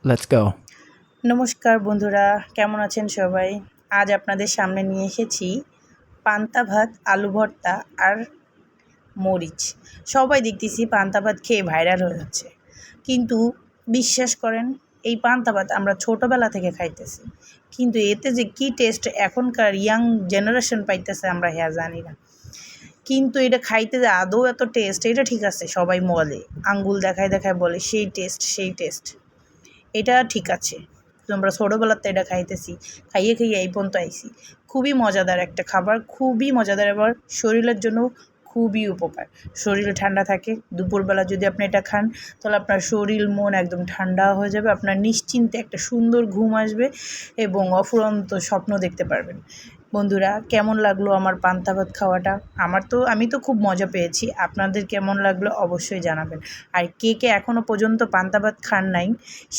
Let's go. নমস্কার বন্ধুরা, কেমন আছেন সবাই? আজ আপনাদের সামনে নিয়ে এসেছি পান্তা ভাত, আলু ভর্তা আর মরিচ। সবাই দেখতেছি পান্তা ভাত খেয়ে ভাইরাল হয়ে যাচ্ছে, কিন্তু বিশ্বাস করেন এই পান্তা ভাত আমরা ছোটোবেলা থেকে খাইতেছি, কিন্তু এতে যে কী টেস্ট এখনকার ইয়াং জেনারেশন পাইতেছে আমরা হ্যাঁ জানি না। কিন্তু এটা খাইতে যে আদৌ এত টেস্ট, এটা ঠিক আছে, সবাই বলে, আঙ্গুল দেখায় দেখায় বলে সেই টেস্ট সেই টেস্ট, এটা ঠিক আছে। তো আমরা ছোটোবেলাতে এটা খাইতেছি, খাইয়ে খাইয়ে এই পর্যন্ত আইছি। খুবই মজাদার একটা খাবার, খুবই মজাদার, আবার শরীরের জন্য খুবই উপকার। শরীর ঠান্ডা থাকে, দুপুরবেলা যদি আপনি এটা খান তাহলে আপনার শরীর মন একদম ঠান্ডা হয়ে যাবে, আপনার নিশ্চিন্তে একটা সুন্দর ঘুম আসবে এবং অফুরন্ত স্বপ্ন দেখতে পারবেন। বন্ধুরা, কেমন লাগলো আমার পান্তা ভাত খাওয়াটা? আমি তো খুব মজা পেয়েছি, আপনাদের কেমন লাগলো অবশ্যই জানাবেন। আর কে কে এখনও পর্যন্ত পান্তা ভাত খান নাই